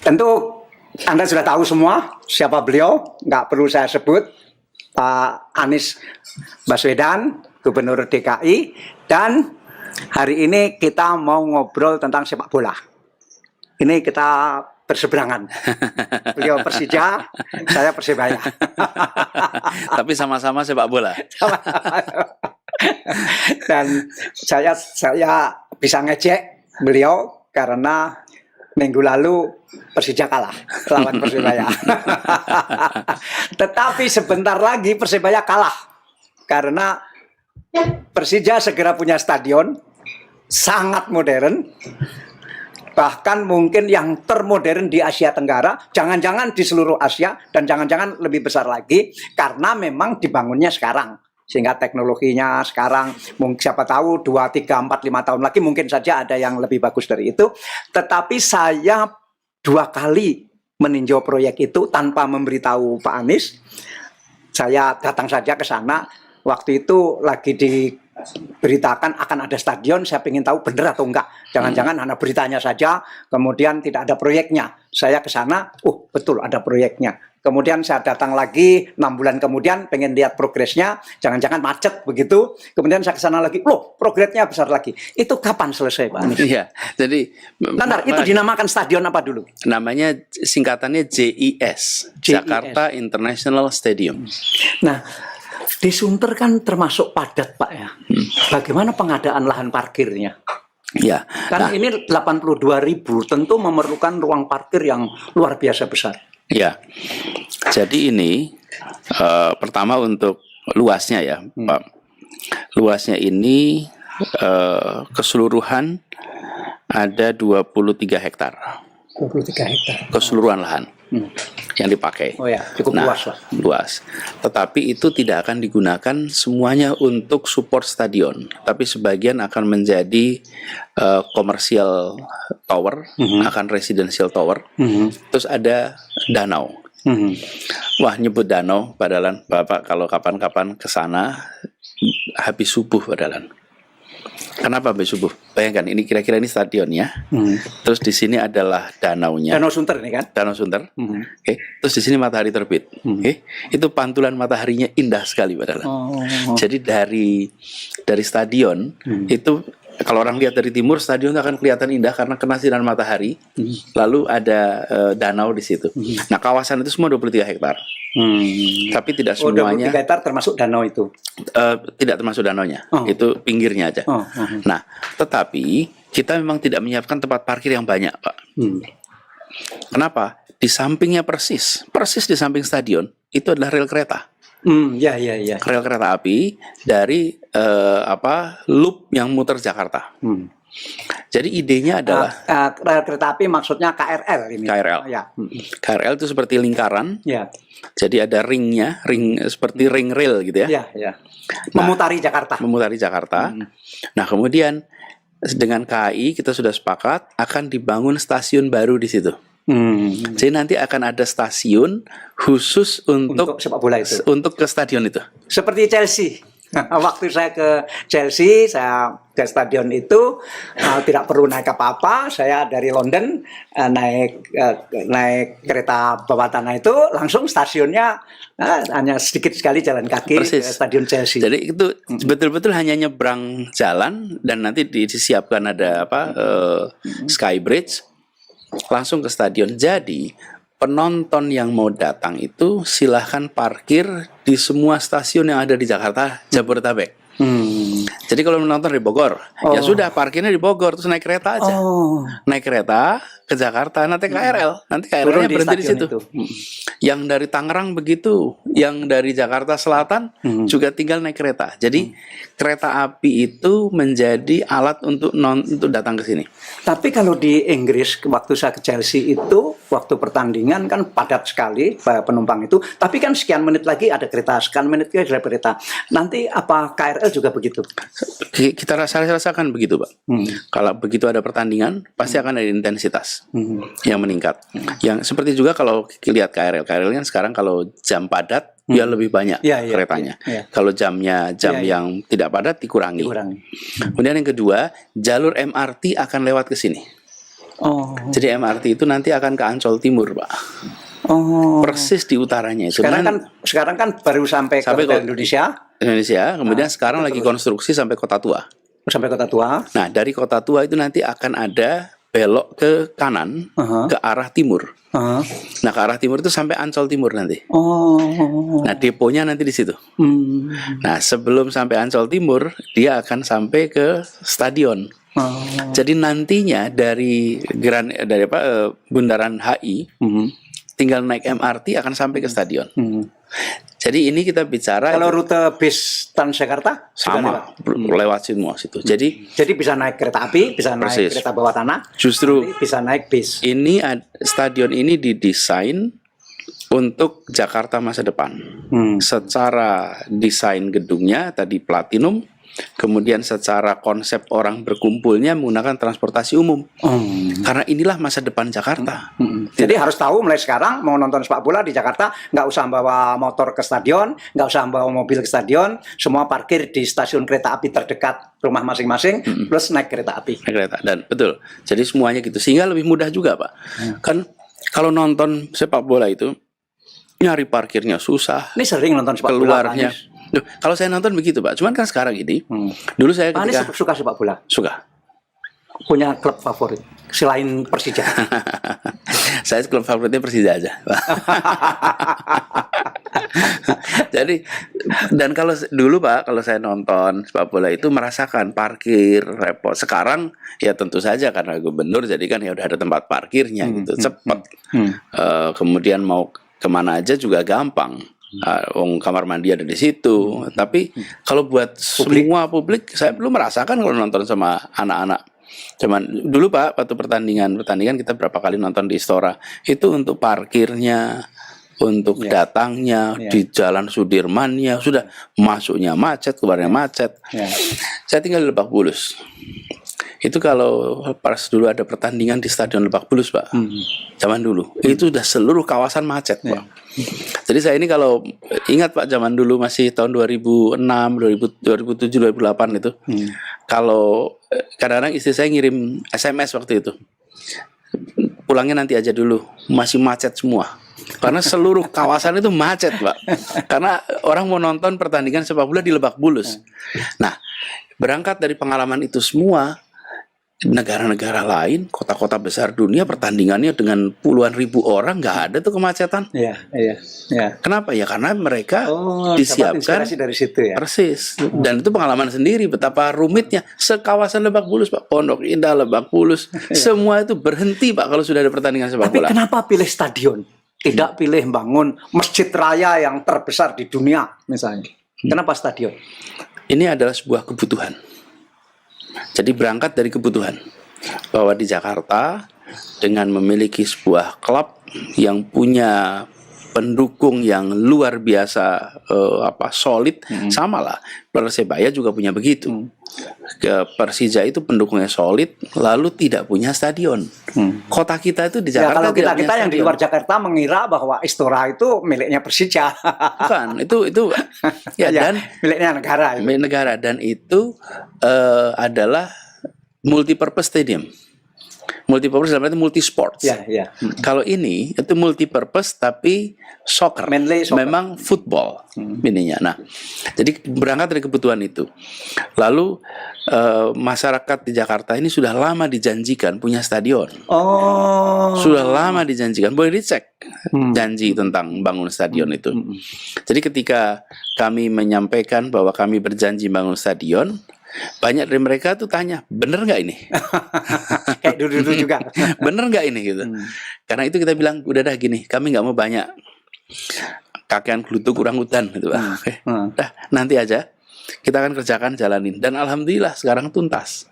Tentu Anda sudah tahu semua siapa beliau, nggak perlu saya sebut. Pak Anies Baswedan, Gubernur DKI, dan hari ini kita mau ngobrol tentang sepak bola. Ini kita berseberangan. Beliau Persija, saya Persebaya. Tapi sama-sama sepak bola. Dan saya bisa ngejek beliau karena minggu lalu Persija kalah lawan Persebaya. Tetapi sebentar lagi Persebaya kalah karena Persija segera punya stadion sangat modern, bahkan mungkin yang termodern di Asia Tenggara, jangan-jangan di seluruh Asia, dan jangan-jangan lebih besar lagi karena memang dibangunnya sekarang. Sehingga teknologinya sekarang, siapa tahu 2, 3, 4, 5 tahun lagi mungkin saja ada yang lebih bagus dari itu. Tetapi saya 2 kali meninjau proyek itu tanpa memberitahu Pak Anies. Saya datang saja ke sana, waktu itu lagi diberitakan akan ada stadion, saya ingin tahu benar atau enggak. Jangan-jangan hanya beritanya saja, kemudian tidak ada proyeknya. Saya ke sana, betul ada proyeknya. Kemudian saya datang lagi 6 bulan kemudian, pengen lihat progresnya, jangan-jangan macet begitu. Kemudian saya ke sana lagi, progresnya besar lagi. Itu kapan selesai, Pak Anies? Iya, jadi Bentar, itu dinamakan stadion apa dulu? namanya singkatannya JIS, Jakarta International Stadium. Nah, di Sunter kan termasuk padat, Pak ya. Bagaimana pengadaan lahan parkirnya? Ya, Karena ini 82.000, tentu memerlukan ruang parkir yang luar biasa besar. ya. Jadi ini pertama untuk luasnya ya, Pak. Luasnya ini keseluruhan ada 23 hektar. 23 hektar. Keseluruhan lahan yang dipakai. Oh ya, cukup luas lah. Luas. Tetapi itu tidak akan digunakan semuanya untuk support stadion, tapi sebagian akan menjadi komersial tower, akan residential tower. Terus ada danau. Wah, nyebut danau, padahal Bapak kalau kapan-kapan ke sana habis subuh padahal. Kenapa habis subuh? Bayangkan ini kira-kira ini stadionnya. Terus di sini adalah danaunya. Danau Sunter ini kan? Danau Sunter. Oke. Terus di sini matahari terbit. Oke. Itu pantulan mataharinya indah sekali padahal. Jadi dari stadion itu kalau orang lihat dari timur, stadion akan kelihatan indah karena kena sinar matahari. Lalu ada danau di situ. Nah, kawasan itu semua 23 hektar. Tapi tidak semuanya. 23 hektar termasuk danau itu? Tidak termasuk danaunya. Itu pinggirnya aja. Nah, tetapi kita memang tidak menyiapkan tempat parkir yang banyak, Pak. Kenapa? Di sampingnya persis di samping stadion itu adalah rel kereta. Ya. Rel kereta api dari loop yang muter Jakarta. Jadi idenya adalah rel kereta api maksudnya KRL ini. KRL. Ya. KRL itu seperti lingkaran. Ya. Jadi ada ring seperti ring rail gitu ya. Ya. Memutari Jakarta. Memutari Jakarta. Nah, kemudian dengan KAI kita sudah sepakat akan dibangun stasiun baru di situ. Jadi nanti akan ada stasiun khusus untuk sepak bola itu. Untuk ke stadion itu. Seperti Chelsea. Waktu saya ke Chelsea, saya ke stadion itu tidak perlu naik apa-apa. Saya dari London naik kereta bawah tanah itu langsung stasiunnya hanya sedikit sekali jalan kaki ke stadion Chelsea. Jadi itu betul-betul hanya nyebrang jalan dan nanti disiapkan ada Sky Bridge langsung ke stadion. Jadi penonton yang mau datang itu silahkan parkir di semua stasiun yang ada di Jakarta, Jabodetabek. Jadi kalau menonton di Bogor, ya sudah parkirnya di Bogor, terus naik kereta aja. Naik kereta ke Jakarta, nanti KRL-nya berhenti di situ. Yang dari Tangerang begitu, yang dari Jakarta Selatan juga tinggal naik kereta. Jadi kereta api itu menjadi alat untuk datang ke sini. Tapi kalau di Inggris waktu saya ke Chelsea itu waktu pertandingan kan padat sekali penumpang itu. Tapi kan sekian menit lagi ada kereta, sekian menit lagi ada kereta. Nanti apa KRL juga begitu? Kita rasakan begitu, Pak. Kalau begitu ada pertandingan pasti akan ada intensitas yang meningkat. Yang seperti juga kalau lihat KRL kan sekarang kalau jam padat dia lebih banyak keretanya. Kalau jam yang tidak padat dikurangi. Kemudian yang kedua, jalur MRT akan lewat ke sini. Oh. Jadi MRT itu nanti akan ke Ancol Timur, Pak. Oh. Persis di utaranya itu. Sekarang kan baru sampai ke Hotel Indonesia, kemudian sekarang lagi konstruksi sampai Kota Tua. Sampai Kota Tua. Nah, dari Kota Tua itu nanti akan ada belok ke kanan ke arah timur. Nah, ke arah timur itu sampai Ancol Timur nanti. Nah, deponya nanti di situ. Nah, sebelum sampai Ancol Timur, dia akan sampai ke stadion. Jadi nantinya dari Bundaran HI tinggal naik MRT akan sampai ke stadion. Jadi ini kita bicara. Kalau rute bis Transjakarta sama lewat semua situ. Jadi bisa naik kereta api, bisa naik kereta bawah tanah. Justru bisa naik bis. Ini stadion ini didesain untuk Jakarta masa depan. Secara desain gedungnya tadi platinum. Kemudian secara konsep orang berkumpulnya menggunakan transportasi umum. Karena inilah masa depan Jakarta. Jadi harus tahu mulai sekarang mau nonton sepak bola di Jakarta, nggak usah bawa motor ke stadion, nggak usah bawa mobil ke stadion, semua parkir di stasiun kereta api terdekat rumah masing-masing, plus naik kereta api. Dan betul. Jadi semuanya gitu. Sehingga lebih mudah juga, Pak. Kan kalau nonton sepak bola itu nyari parkirnya susah. Ini sering nonton sepak bola. Keluarnya. Duh, kalau saya nonton begitu, Pak. Cuman kan sekarang ini, dulu saya ketika suka sepak bola. Suka. Punya klub favorit selain Persija. Saya klub favoritnya Persija aja. Jadi dan kalau dulu, Pak, kalau saya nonton sepak bola itu merasakan parkir repot. Sekarang ya tentu saja karena gubernur jadi kan ya udah ada tempat parkirnya gitu, cepat. Kemudian mau kemana aja juga gampang. Kamar mandi ada di situ. Tapi kalau buat semua publik, saya belum merasakan kalau nonton sama anak-anak. Cuman dulu, Pak, waktu pertandingan kita berapa kali nonton di Istora itu untuk parkirnya, untuk datangnya di Jalan Sudirmannya, sudah masuknya macet, keluarnya macet. Saya tinggal di Lebak Bulus. Itu kalau pas dulu ada pertandingan di Stadion Lebak Bulus, Pak. Zaman dulu. Itu udah seluruh kawasan macet, Pak. Jadi saya ini kalau ingat, Pak, zaman dulu masih tahun 2006, 2007, 2008 itu. Kalau kadang-kadang istri saya ngirim SMS waktu itu. Pulangnya nanti aja dulu, masih macet semua. Karena seluruh kawasan itu macet, Pak. Karena orang mau nonton pertandingan sepak bola di Lebak Bulus. Nah, berangkat dari pengalaman itu semua, negara-negara lain, kota-kota besar dunia pertandingannya dengan puluhan ribu orang nggak ada tuh kemacetan. Iya. Kenapa ya? Karena mereka disiapkan dari situ ya. Persis. Dan itu pengalaman sendiri betapa rumitnya sekawasan Lebak Bulus, Pak. Pondok Indah, Lebak Bulus, semua itu berhenti, Pak, kalau sudah ada pertandingan sepak bola. Tapi kenapa pilih stadion? Tidak pilih bangun masjid raya yang terbesar di dunia misalnya. Kenapa stadion? Ini adalah sebuah kebutuhan. Jadi berangkat dari kebutuhan bahwa di Jakarta dengan memiliki sebuah klub yang punya pendukung yang luar biasa solid, sama lah Persebaya juga punya begitu. Persija itu pendukungnya solid, lalu tidak punya stadion. Kota kita itu di Jakarta kalau kita yang di luar Jakarta mengira bahwa Istora itu miliknya Persija. Bukan, itu dan miliknya negara. Milik negara, dan itu adalah multipurpose stadium. Multipurpose dalam arti multi sports. Kalau ini itu multipurpose tapi soccer. Memang football ininya. Nah, jadi berangkat dari kebutuhan itu. Lalu masyarakat di Jakarta ini sudah lama dijanjikan punya stadion. Sudah lama dijanjikan. Boleh dicek janji tentang bangun stadion itu. Jadi ketika kami menyampaikan bahwa kami berjanji bangun stadion, banyak dari mereka tuh tanya, bener nggak ini? Kayak dulu juga. Bener nggak ini gitu? Karena itu kita bilang, udah dah gini, kami nggak mau banyak kakean gelutuk orang hutan gitu, Dah nanti aja kita akan kerjakan, jalanin, dan alhamdulillah sekarang tuntas.